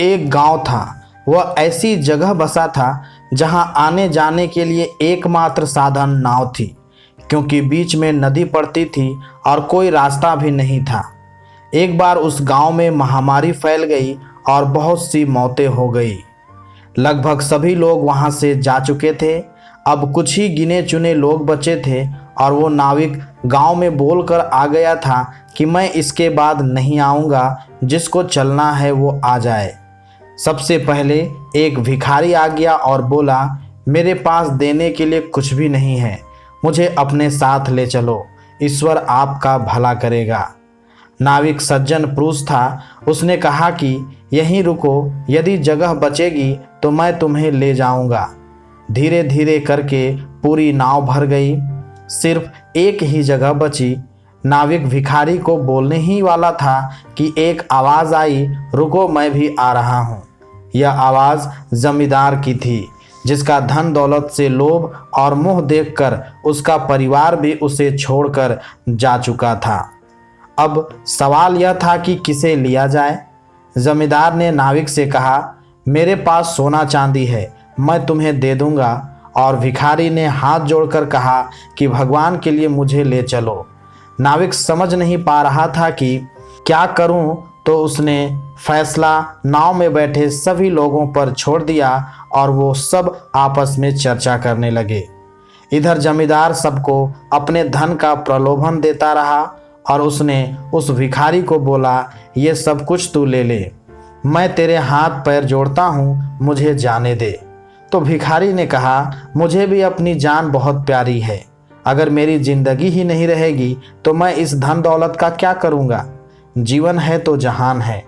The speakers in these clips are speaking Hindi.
एक गांव था। वह ऐसी जगह बसा था जहां आने जाने के लिए एकमात्र साधन नाव थी, क्योंकि बीच में नदी पड़ती थी और कोई रास्ता भी नहीं था। एक बार उस गांव में महामारी फैल गई और बहुत सी मौतें हो गई। लगभग सभी लोग वहां से जा चुके थे। अब कुछ ही गिने चुने लोग बचे थे और वो नाविक गांव में बोलकर आ गया था कि मैं इसके बाद नहीं आऊँगा, जिसको चलना है वो आ जाए। सबसे पहले एक भिखारी आ गया और बोला, मेरे पास देने के लिए कुछ भी नहीं है, मुझे अपने साथ ले चलो, ईश्वर आपका भला करेगा। नाविक सज्जन पुरुष था। उसने कहा कि यहीं रुको, यदि जगह बचेगी तो मैं तुम्हें ले जाऊंगा। धीरे धीरे करके पूरी नाव भर गई, सिर्फ एक ही जगह बची। नाविक भिखारी को बोलने ही वाला था कि एक आवाज़ आई, रुको मैं भी आ रहा हूँ। यह आवाज़ जमींदार की थी, जिसका धन दौलत से लोभ और मोह देखकर उसका परिवार भी उसे छोड़कर जा चुका था। अब सवाल यह था कि किसे लिया जाए। जमींदार ने नाविक से कहा, मेरे पास सोना चांदी है, मैं तुम्हें दे दूंगा। और भिखारी ने हाथ जोड़कर कहा कि भगवान के लिए मुझे ले चलो। नाविक समझ नहीं पा रहा था कि क्या करूं, तो उसने फैसला नाव में बैठे सभी लोगों पर छोड़ दिया और वो सब आपस में चर्चा करने लगे। इधर जमींदार सबको अपने धन का प्रलोभन देता रहा और उसने उस भिखारी को बोला, ये सब कुछ तू ले ले, मैं तेरे हाथ पैर जोड़ता हूँ, मुझे जाने दे। तो भिखारी ने कहा, मुझे भी अपनी जान बहुत प्यारी है, अगर मेरी जिंदगी ही नहीं रहेगी तो मैं इस धन दौलत का क्या करूँगा। जीवन है तो जहान है।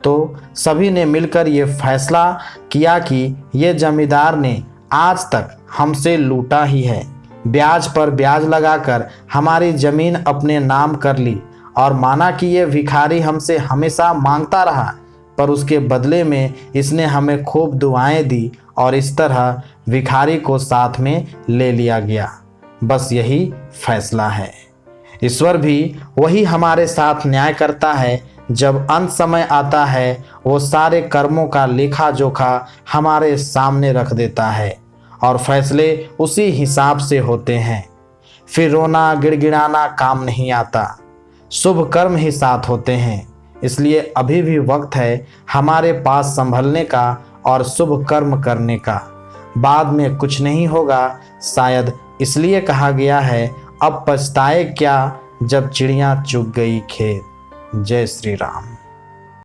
तो सभी ने मिलकर ये फैसला किया कि ये जमींदार ने आज तक हमसे लूटा ही है, ब्याज पर ब्याज लगाकर हमारी ज़मीन अपने नाम कर ली और माना कि ये भिखारी हमसे हमेशा मांगता रहा, पर उसके बदले में इसने हमें खूब दुआएं दी और इस तरह भिखारी को साथ में ले लिया गया। बस यही फैसला है। ईश्वर भी वही हमारे साथ न्याय करता है। जब अंत समय आता है, वो सारे कर्मों का लेखा जोखा हमारे सामने रख देता है और फैसले उसी हिसाब से होते हैं। फिर रोना गिड़गिड़ाना काम नहीं आता, शुभ कर्म ही साथ होते हैं। इसलिए अभी भी वक्त है हमारे पास संभलने का और शुभ कर्म करने का। बाद में कुछ नहीं होगा, शायद इसलिए कहा गया है, अब पछताए क्या जब चिड़िया चुग गई खेत। जय श्री राम।